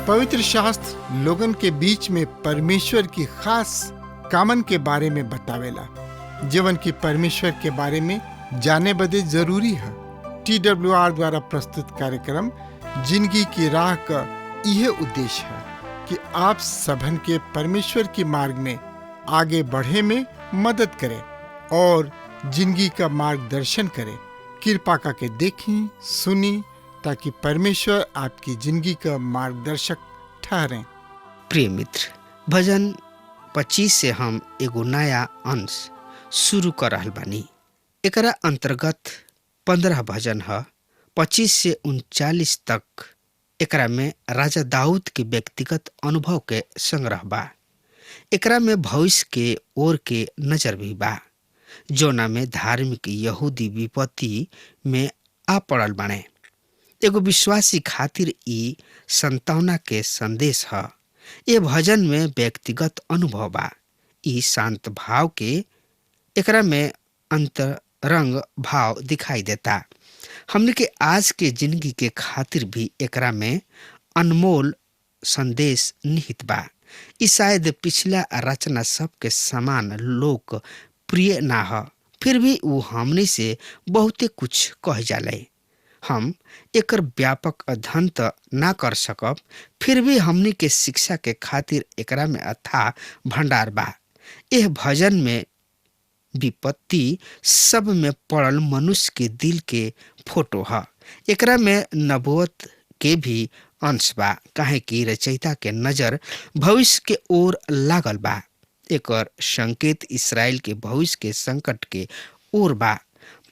पवित्र शास्त्र लोगन के बीच में परमेश्वर की खास कामन के बारे में बतावेला, जीवन की परमेश्वर के बारे में जाने बदे जरूरी है। TWR द्वारा प्रस्तुत कार्यक्रम जिंदगी की राह का यह उद्देश्य है कि आप सबन के परमेश्वर के मार्ग में आगे बढ़े में मदद करे और जिंदगी का मार्गदर्शन करे। कृपा करके देखी सुनी ताकि परमेश्वर आपकी जिंदगी का मार्गदर्शक ठहरें। प्रिय मित्र, भजन 25 से हम एगो नया अंश शुरू कर रहल बानी। एकरा अंतर्गत 15 भजन है, 25 से 39 तक। एकरा में राजा दाऊद के व्यक्तिगत अनुभव के संग्रह बा। एकरा में भविष्य के ओर के नजर भी बा, जोना में धार्मिक यहूदी विपत्ति में आ पड़ल बाने। एगो विश्वासी खातिर ई संतावना के संदेश है। ये भजन में व्यक्तिगत अनुभव बा। ई शांत भाव के एकरा में अंतरंग भाव दिखाई देता। हमने के आज के जिंदगी के खातिर भी एकरा में अनमोल संदेश निहित बा। ई शायद पिछला रचना सब के समान लोक प्रिय ना हो, फिर भी वो हमने से बहुते कुछ कह जाले। हम एकर व्यापक अध्ययन त ना कर सकब, फिर भी हमनी के शिक्षा के खातिर एकरा में अथाह भंडार बा। यह भजन में विपत्ति सब में पड़ल मनुष्य के दिल के फोटो है। एकरा में नबूवत के भी अंश बा, काहे कि रचयिता के नजर भविष्य के ओर लागल बा। एकर संकेत इसराइल के भविष्य के संकट के ओर बा।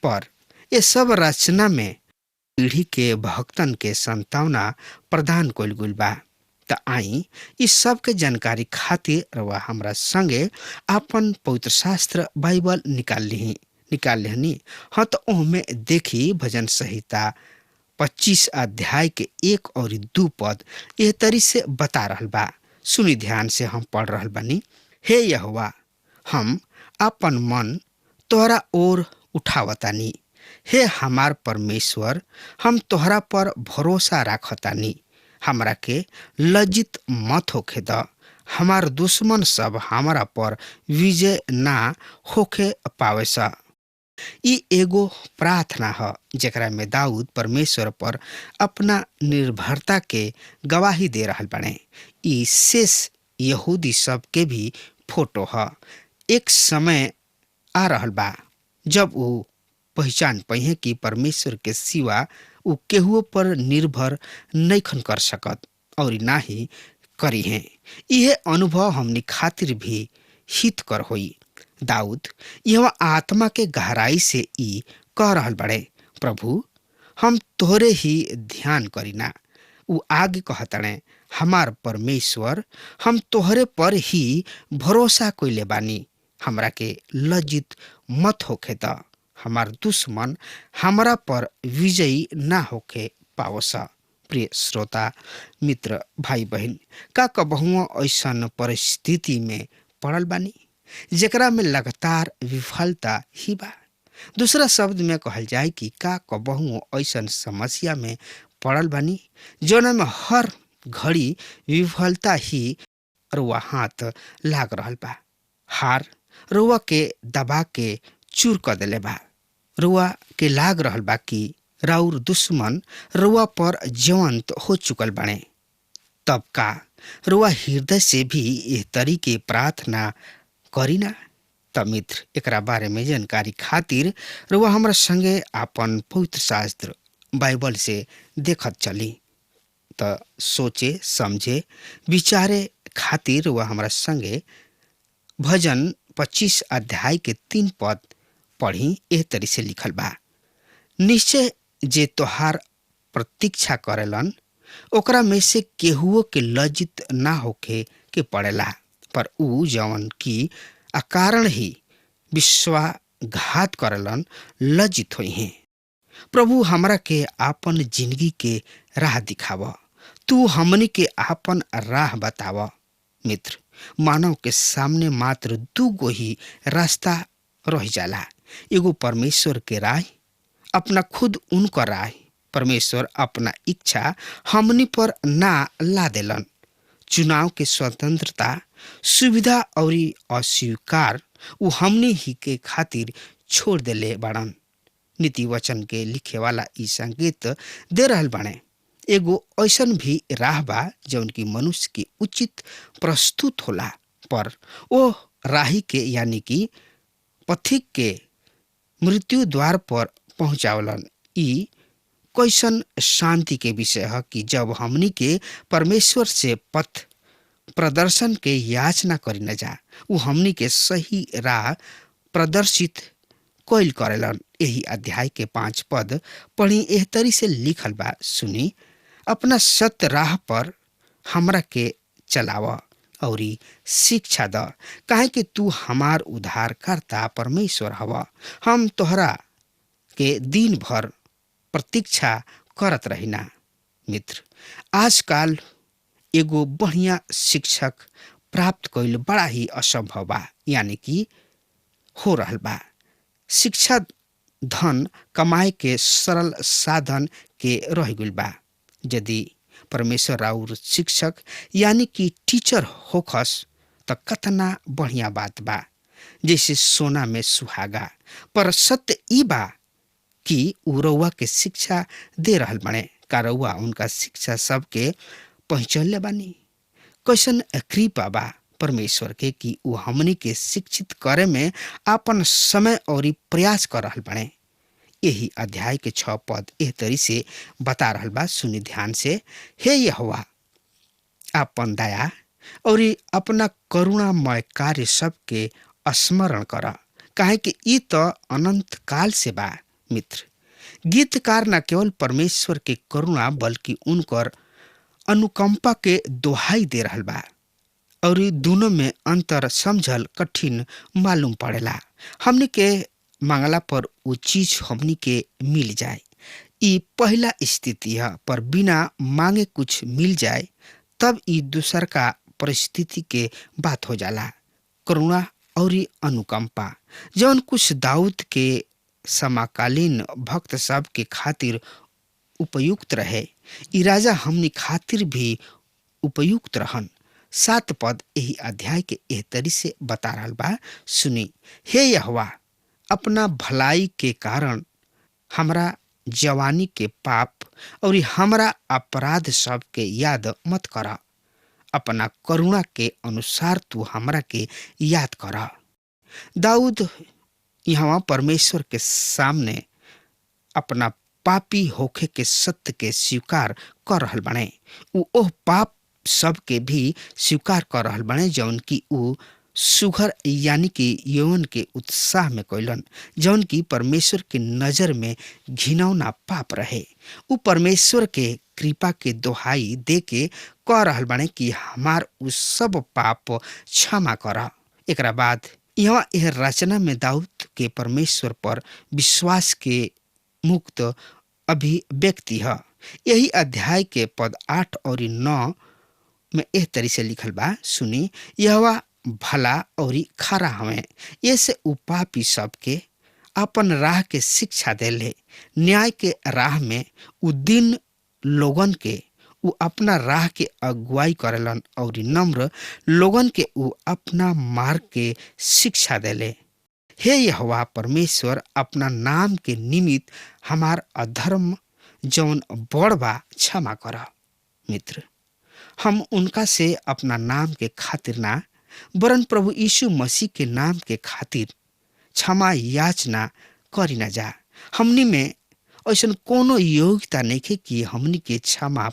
पर ये सब रचना में पीढ़ी के भक्तन के संतावना प्रदान कइल गइल बा। त आई इस सब के जानकारी खातिर रवा हमरा संगे अपन पवित्र शास्त्र बाइबल निकाल लेहनी। हाँ, तो ओहमे देखी भजन संहिता 25 अध्याय के 1 और 2 पद एह तरी से बता रहल बा। सुनी ध्यान से, हम पढ़ रहल बानी। हे यहोवा, हम अपन मन तोहरा ओर उठावतानी। हे हमार परमेश्वर, हम तोहरा पर भरोसा राखतानी। हमरा के लज्जित मत होखे द। हमार दुश्मन सब हमरा पर विजय ना होखे पावे सा। ई एगो प्रार्थना है जेकरा में दाऊद परमेश्वर पर अपना निर्भरता के गवाही दे रहल बाने। ई शेष यहूदी सब के भी फोटो है। एक समय आ रहल बा जब वो पहचान पहिए कि परमेश्वर के सिवा उ केहू पर निर्भर नइखन कर सकत और ना ही करी है। यह अनुभव हमनी खातिर भी हितकर होई। दाऊद यह आत्मा के गहराई से ई कह रहल बड़े, प्रभु हम तोहरे ही ध्यान करीना। उ आगे कहतने, हमार परमेश्वर, हम तोहरे पर ही भरोसा कइले बानी। हमरा के लज्जित मत होखे द। हमार दुश्मन हमरा पर विजयी ना होके पावसा। प्रिय श्रोता मित्र भाई बहन, का कबहुआ ऐसन परिस्थिति में पड़ल बानी जेकरा में लगातार विफलता ही बा। दूसरा शब्द में कहल जाए कि का कबहुआ ऐसन समस्या में पड़ल बानी जोना में हर घड़ी विफलता ही रुआ हाथ लाग रहल बा। हार रुआ के दबा के चूर कर देले बा। रुआ के लाग रहल बा कि राउर दुश्मन रुआ पर जीवंत हो चुकल बाणे। तब का रुआ हृदय से भी एह तरीके प्रार्थना करीना? त मित्र, एकरा बारे में जानकारी खातिर रुआ हमरा संगे आपन पवित्र शास्त्र बाइबल से देखत चली। त सोचे समझे विचारे खातिर रुआ हमरा संगे भजन 25 अध्याय के 3 पद पढ़ी। एह तरी से लिखल बा, निश्चय जे तोहार प्रतीक्षा करेलन ओकरा में से केहुओ के लज्जित ना होखे के पड़ेला, पर ऊ जवन की अकारण ही विश्वासघात करेलन लज्जित होई हैं। प्रभु हमरा के आपन जिंदगी के राह दिखाव। तू हमनी के आपन राह बताव। मित्र, मानव के सामने मात्र दू गो ही रास्ता रह जाला, एगो परमेश्वर के राह, अपना खुद उनका राह। परमेश्वर अपना इच्छा हमनी पर ना ला देलन। चुनाव के स्वतंत्रता, सुविधा और अस्वीकार उ हमनी ही के खातिर छोड़ देले बाड़न। नीति वचन के लिखे वाला ई संकेत दे रहल बाणे, एगो ऐसन भी राह बा जौन की मनुष्य के उचित प्रस्तुत होला, पर ओ राही के यानी कि पथिक के मृत्यु द्वार पर पहुंचावलन। ई कैसन शांति के विषय है कि जब हमनी के परमेश्वर से पथ प्रदर्शन के याचना करी न जा, उ हमनी के सही राह प्रदर्शित कोइल करेलन। यही अध्याय के 5 पद पढ़ी एह तरी से लिखल बा, सुनी, अपना सत्य राह पर हमरा के चलाव और शिक्षा द, काहे कि तू हमार उद्धारकर्ता परमेश्वर हवा। हम तोहरा के दिन भर प्रतीक्षा करत रहिना। मित्र, आजकल एगो बढ़िया शिक्षक प्राप्त कइल बड़ा ही असंभव बा, यानी कि हो रहल बा। शिक्षा धन कमाए के सरल साधन के रह गइल बा। यदि परमेश्वर और शिक्षक यानी कि टीचर होखस त कतना बढ़िया बात बा, जैसे सोना में सुहागा। पर सत्य ई बा कि उ रउआ के शिक्षा दे रहल बने, का रउआ उनका शिक्षा सबके पहचानले बानी। कैसन कृपा बा परमेश्वर के कि उ हमनी के शिक्षित करे में आपन समय और प्रयास कर रहल बने। यही अध्याय के 6 पद एह तरी से बता रहल बा, सुनी ध्यान से। हे यहोवा, आपन दया और अपना करुणामय कार्य सबके स्मरण कर, काहे कि ई तो अनंत काल से बा। मित्र, गीतकार न केवल परमेश्वर के करुणा बल्कि उनकर अनुकंपा के दोहाई दे रहल बा, और दोनों में अंतर समझल कठिन मालूम पड़ेला। हमनी के मांगला पर वो चीज हमनी के मिल जाए, ई पहला स्थिति है। पर बिना मांगे कुछ मिल जाए तब ई दूसर का परिस्थिति के बात हो जाला। करुणा और अनुकंपा जौन कुछ दाऊद के समकालीन भक्त सब के खातिर उपयुक्त रहे, ई राजा हमनी खातिर भी उपयुक्त रहन। 7 पद यही अध्याय के एह तरी से बता रहल बा, सुनी, हे यहोवा, अपना भलाई के कारण हमरा जवानी के पाप और हमरा अपराध सब के याद मत करा। अपना करुणा के अनुसार तू हमरा के याद करा। दाऊद यहाँ परमेश्वर के सामने अपना पापी होखे के सत्य के स्वीकार कर रहल बने। उ ओह पाप सब के भी स्वीकार कर रहल बने जौन की उ सुघर यानी कि यौवन के उत्साह में कैलन, जौन की परमेश्वर के नजर में घिनौना पाप रहे। उ परमेश्वर के कृपा के दोहाई दे के कह रहल बने कि हमार उ सब पाप क्षमा कर। एकरा बाद यहाँ यह रचना में दाऊद के परमेश्वर पर विश्वास के मुक्त अभिव्यक्ति है। यही अध्याय के पद 8 और 9 में एह तरी से लिखल बा, सुनी, यहोवा भला और खरा हवे, ऐसे उ पापी सबके अपन राह के शिक्षा देले। न्याय के राह में उ दिन लोगन के उ अपना राह के अगुवाई करेलन और नम्र लोगन के उ अपना मार्ग के शिक्षा देले। हे यहोवा परमेश्वर, अपना नाम के निमित्त हमार अधर्म जौन बड़ बा क्षमा कर। मित्र, हम उनका से अपना नाम के खातिर ना, वरन प्रभु यीशु मसीह के नाम के खातिर क्षमा याचना करी ना जा। हमनी में ऐसा कोनो योग्यता नहीं कि हमनी के क्षमा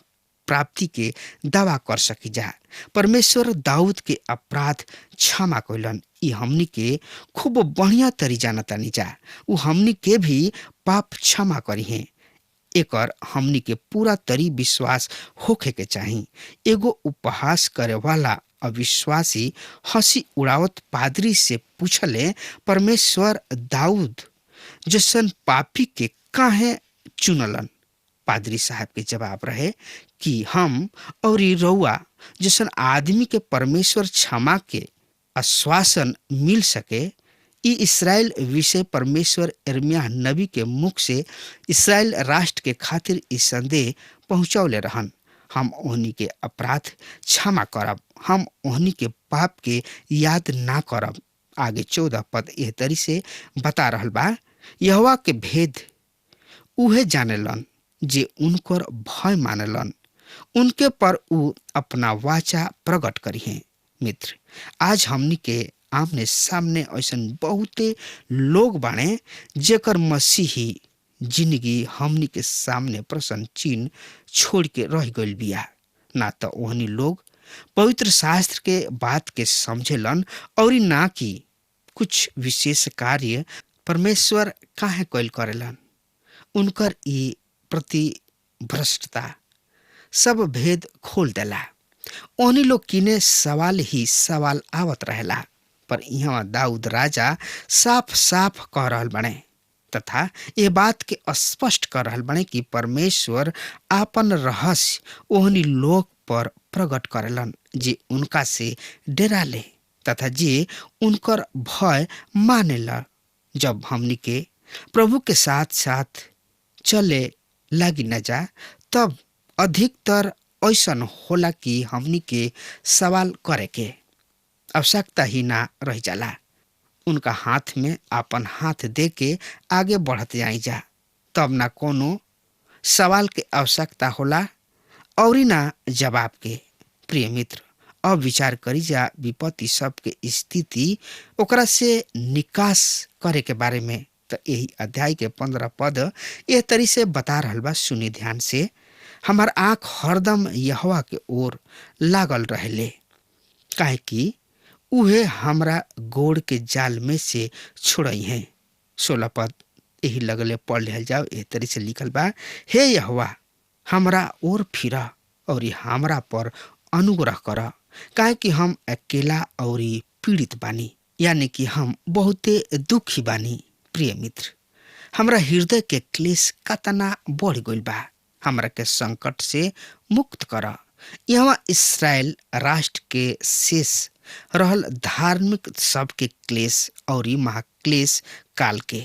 प्राप्ति के दावा कर सकी जा। परमेश्वर दाऊद के अपराध क्षमा कैलन, ई हमनी के खूब बढ़िया तरी जानतानी जा। उ हमनी के भी पाप क्षमा करी हैं। एकर हमनी के पूरा तरी विश्वास होखे के चाही। एगो उपहास करे वाला अविश्वासी हंसी उड़ावत पादरी से पूछले, परमेश्वर दाऊद जैसन पापी के काहे चुनलन? पादरी साहब के जवाब रहे कि हम और ई रउआ जैसन आदमी के परमेश्वर क्षमा के आश्वासन मिल सके। ई इसराइल विषय परमेश्वर यिर्मयाह नबी के मुख से इसराइल राष्ट्र के खातिर ई संदेह पहुंचौले रहन। हम ओहनी के अपराध क्षमा करब, हम ओहनी के पाप के याद ना करब। आगे 14 पद एह तरी से बता रहल बा, यहोवा के भेद उहे जानेलन जे उनकर भय मानेलन, उनके पर उ अपना वाचा प्रकट करी है। मित्र, आज हमनी के आमने सामने ऐसन बहुते लोग बाणे जेकर मसीही जिंदगी हमनी के सामने प्रश्न चिन्ह छोड़ के रह गइल बिया। ना तो ओहनी लोग पवित्र शास्त्र के बात के समझेलन और ना कि कुछ विशेष कार्य परमेश्वर काहे कइल करेलन। उनकर ई प्रतिभ्रष्टता सब भेद खोल देला। ओहनी लोग किने सवाल ही सवाल आवत रहेला, पर यहाँ दाऊद राजा साफ साफ कह रहल बने तथा ये बात के स्पष्ट कर रहल बने कि परमेश्वर आपन रहस्य ओहनी लोग पर प्रकट करेलन जे उनका से डराले तथा जे उनकर भय मानेला। जब हमनी के प्रभु के साथ साथ चले लागी न जा, तब अधिकतर ऐसन होला कि हमनी के सवाल करे के आवश्यकता ही ना रह जाला। उनका हाथ में अपन हाथ दे के आगे बढ़त जाई जा, तब ना कोनो सवाल के आवश्यकता होला और ना जवाब के। प्रिय मित्र, अब विचार करी जा विपत्ति सब के स्थिति ओकरा से निकास करे के बारे में। तो यही अध्याय के 15 पद यह तरी से बता रहल बा, सुनी ध्यान से। हमार आंख हरदम यहोवा के ओर लागल रहेले, काहे कि उहे हमरा गोड़ के जाल में से छुड़ई है। 16 पद यही लगले पढ़ लिहल जाओ। एह तरी से लिखल बा, हे यहोवा हमरा ओर फिरा और हमरा पर अनुग्रह कर, काहे कि हम अकेला और पीड़ित बानी, यानी कि हम बहुते दुखी बानी। प्रिय मित्र, हमरा हृदय के क्लेश कतना बढ़ गइल बा, हमरा के संकट से मुक्त कर। यहाँ इसराइल राष्ट्र के शेष रहल धार्मिक सब के क्लेश और महाक्लेश काल के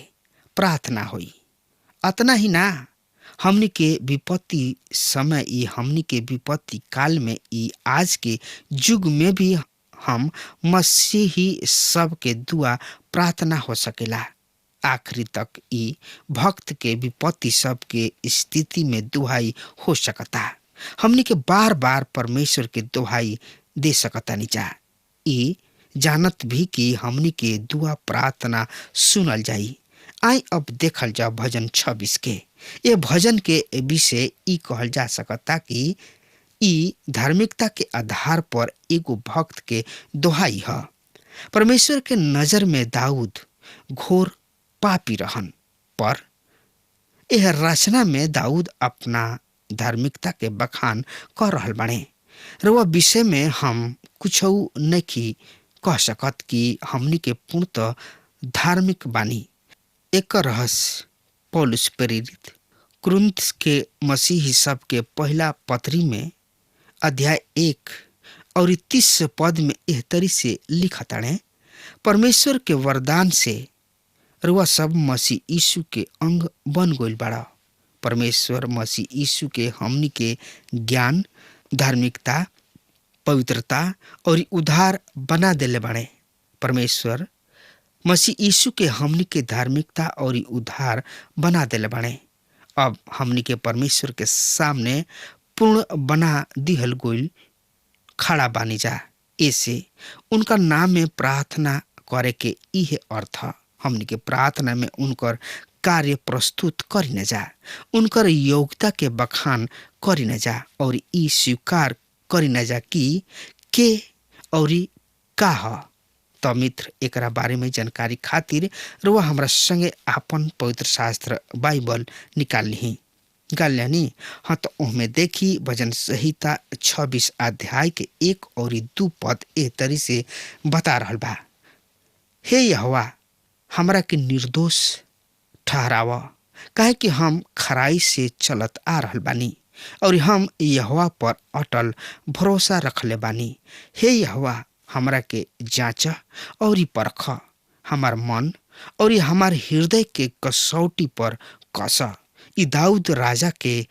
प्रार्थना हुई। अतना ही ना, हमनी के विपत्ति समय ई हमनी के विपत्ति काल में ई आज के युग में भी हम मसीही सब के दुआ प्रार्थना हो सकेला। आखिरी तक ई भक्त के विपत्ति सब के स्थिति में दुहाई हो सकता। हमनी के बार बार परमेश्वर के दुहाई दे सकता निजा, ई जानत भी कि हमनी के दुआ प्रार्थना सुनल जाई। आई अब देखल जाओ भजन 26 के। ये भजन के विषय ई कहल जा सकता कि ई धार्मिकता के आधार पर एगो भक्त के दोहाई है। परमेश्वर के नजर में दाऊद घोर पापी रहन, पर यह रचना में दाऊद अपना धार्मिकता के बखान कर रहल बने। रउआ विषय में हम कुछ नहीं कह सकत कि हमनी के पूर्णतः धार्मिक बानी। एक रहस्य पौलुस प्रेरित कुरिन्थ के मसीही सब के पहला पत्री में अध्याय 1 और 30 पद में एह तरी से लिखताड़े, परमेश्वर के वरदान से रुआ सब मसीह यीशु के अंग बन गइल बाड़ा। परमेश्वर मसीह यीशु के हमनी के ज्ञान, धार्मिकता, पवित्रता और उद्धार बना देले बाड़े। परमेश्वर मसीह यीशु के हमनी के धार्मिकता और उद्धार बना देले बाड़े। अब हमनी के परमेश्वर के सामने पूर्ण बना दिहल गइल खड़ा बानी जा। ऐसे उनका नाम में प्रार्थना करे के इहे अर्थ। हमनी के प्रार्थना में उनकर कार्य प्रस्तुत करी न जा, उनकर योग्यता के बखान करी न जा और ई स्वीकार करी न जा कि के और का ह। तो मित्र, एकरा बारे में जानकारी खातिर रुआ हमरा संगे आपन पवित्र शास्त्र बाइबल निकाल ली गाल्यानी। हाँ, तो ओहमे देखी भजन संहिता 26 अध्याय के 1 और 2 पद ए तरी से बता रहल बा, हे यहोवा हमरा के निर्दोष ठहरावा, काहे कि हम खराई से चलत आ रहल बानी। और हम यहोवा पर अटल भरोसा रखले बानी। हे यहोवा, हमरा के जांच और परख, हमार मन और हमार हृदय के कसौटी पर कस। ई दाऊद राजा के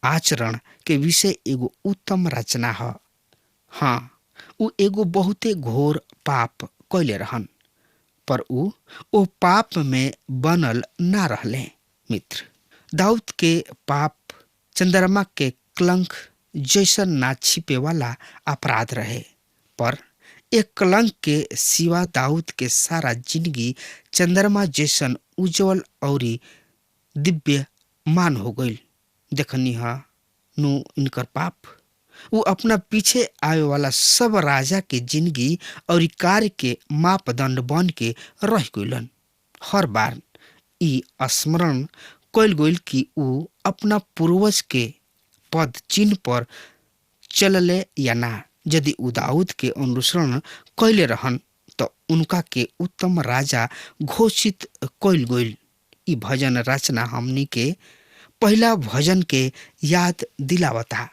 आचरण के विषय एगो उत्तम रचना है। हाँ, उ एगो बहुते घोर पाप कैले रहन, पर उ ओ पाप में बनल ना रहले। मित्र, दाऊद के पाप चंद्रमा के कलंक जैसन ना छिपे वाला अपराध रहे, पर एक कलंक के सिवा दाऊद के सारा जिंदगी चंद्रमा जैसन उज्जवल और दिव्य मान हो गई। देखनी हा नु इनकर पाप, वो अपना पीछे आवे वाला सब राजा के जिंदगी और कार्य के मापदंड बन के रह गइलन। हर बार ई स्मरण कैल गइल कि ऊ अपना पूर्वज के पद चिन्ह पर चलले या ना। यदि ऊ दाऊद के अनुसरण कैले रहन तो उनका के उत्तम राजा घोषित कैल गइल। ई भजन रचना हमनी के पहला भजन के याद दिलावता।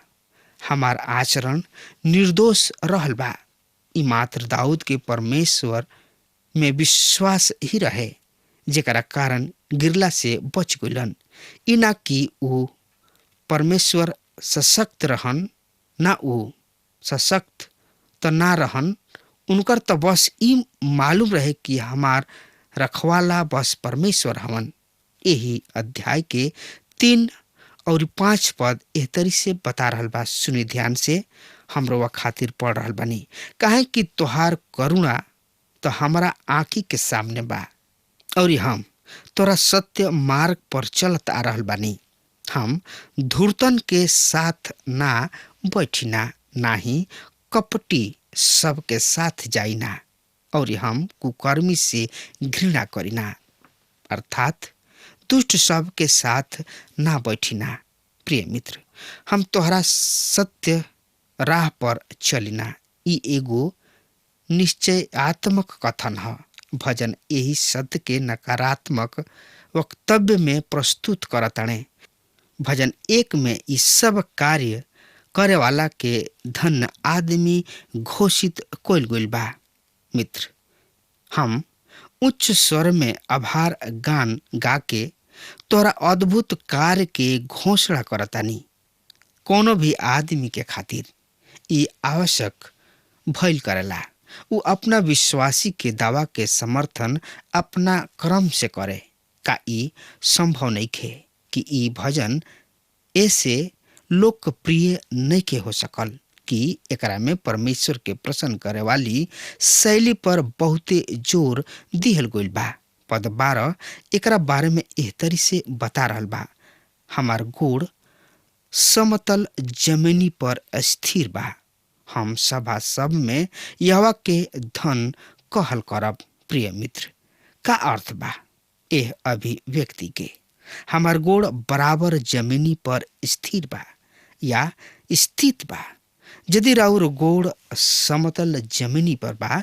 हमार आचरण निर्दोष रहल बा। ई मात्र दाऊद के परमेश्वर में विश्वास ही रहे, जेकरा कारण गिरला से बच गइलन। ई ना कि ऊ परमेश्वर सशक्त रहन, ना ऊ सशक्त तो ना रहन। उनकर तो बस ई मालूम रहे कि हमार रखवाला बस परमेश्वर हवन। यही अध्याय के 3 और 5 पद एह तरी से बता रहल बा। सुनी ध्यान से, हमरो खातिर पढ़ रहल बानी। काहे कि तोहार करुणा तो हमारा आँखी के सामने बा और हम तोरा सत्य मार्ग पर चलत आ रहल बानी। हम धूर्तन के साथ ना बैठिना, ना ही कपटी सबके साथ जाइना, और हम कुकर्मी से घृणा करिना, अर्थात दुष्ट सब के साथ ना बैठिना। प्रिय मित्र, हम तोहरा सत्य राह पर चलिना। ई एगो निश्चयात्मक कथन है। भजन यही सत्य के नकारात्मक वक्तव्य में प्रस्तुत करताणे। भजन 1 में ई सब कार्य करे वाला के धन्य आदमी घोषित कइल गइल बा। मित्र, हम उच्च स्वर में आभार गान गा के तोरा अद्भुत कार्य के घोषणा करतानी। कोनो भी आदमी के खातिर ई आवश्यक भइल करेला उ अपना विश्वासी के दावा के समर्थन अपना क्रम से करे। का ई संभव नहीं खे कि ई भजन ऐसे लोकप्रिय नहीं के हो सकल कि एकरा में परमेश्वर के प्रसन्न करे वाली शैली पर बहुते जोर दिहल गइल बा। पद 12 एकरा बारे में एह तरी से बता रहल बा। हमार गोड़ समतल जमीनी पर स्थिर बा, हम सभा सब में यहोवा के धन कहल करब। प्रिय मित्र, का अर्थ बा एह अभिव्यक्ति के? हमार गोड़ बराबर जमीनी पर स्थिर बा या स्थित बा। यदि राउर गोड़ समतल जमीनी पर बा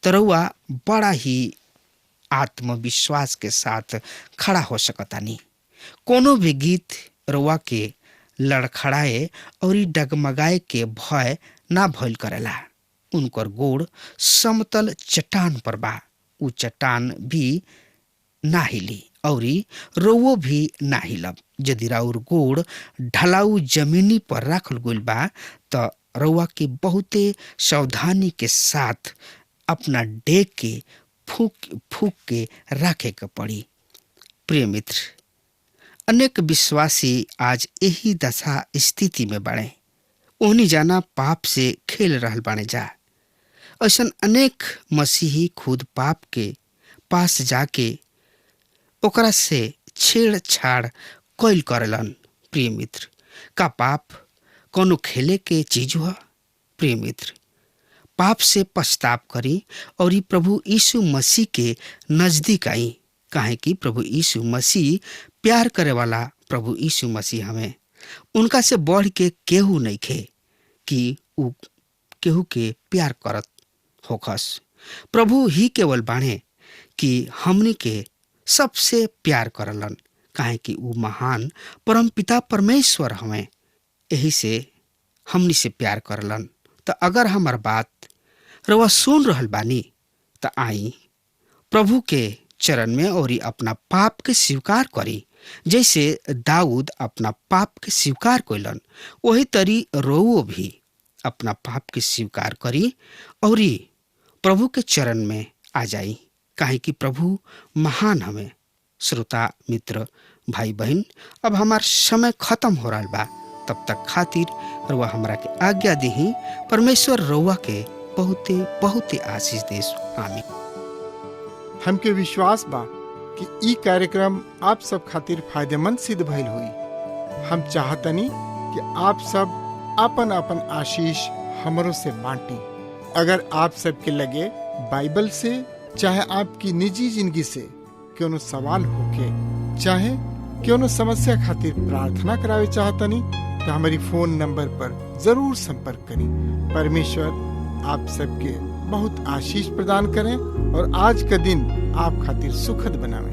तो रउआ बड़ा ही आत्मविश्वास के साथ खड़ा हो सकतानी। कोनो भी गीत रउआ के लड़खड़ाए और डगमगाए के भय ना भइल करेला। उनकर गोड़ समतल चट्टान पर बा, उ चट्टान भी ना हिली और रउओ भी ना हिलब। यदि राउर गोड़ ढलाऊ जमीनी पर रखल गइल बा तो रउआ के बहुते सावधानी के साथ अपना डेग के फूक फूक के रखे के पड़ी। प्रिय मित्र, अनेक विश्वासी आज यही दशा स्थिति में बाड़े। ओहनी जाना पाप से खेल रहल बाने जा। ऐसन अनेक मसीही खुद पाप के पास जाके ओकरा से छेड़छाड़ कैल करलन। प्रिय मित्र, का पाप कोनो खेले के चीज हुआ? प्रिय मित्र, पाप से पछताप करी और प्रभु यीशु मसीह के नजदीक आई। काहे कि प्रभु यीशु मसीह प्यार करे वाला प्रभु यीशु मसीह हमें उनका से बढ़ के केहू नहीं खे कि उ केहू के प्यार करत होखस। प्रभु ही केवल बाणे कि हमनी के सबसे प्यार करलन, काहे कि उ महान परमपिता परमेश्वर हमें। यही से हमनी से प्यार करलन। तो अगर हमार बात रउआ सुन रहल बानी तो आई प्रभु के चरण में और अपना पाप के स्वीकार करी। जैसे दाऊद अपना पाप के स्वीकार कइलन, वही तरी रउओ भी अपना पाप के स्वीकार करी और प्रभु के चरण में आ जाई, काहे कि प्रभु महान हमें। श्रोता मित्र भाई बहन, अब हमार समय खत्म हो रहा बा, तब तक खातिर रउआ हमरा के आज्ञा देही। परमेश्वर रउआ के बहुते बहुते आशीष देस। आमीन। हमके विश्वास बा कि ई कार्यक्रम आप सब खातिर फायदेमंद सिद्ध भइल हुई। हम चाहतनी कि आप सब अपन अपन आशीष हमरो से बांटी। अगर आप सबके लगे बाइबल से चाहे आपकी निजी जिंदगी से कोनो सवाल होके, चाहे कोनो समस्या खातिर प्रार्थना करावे चाहतनी, तो हमारी फोन नंबर पर जरूर संपर्क करें। परमेश्वर आप सबके बहुत आशीष प्रदान करें और आज का दिन आप खातिर सुखद बनावे।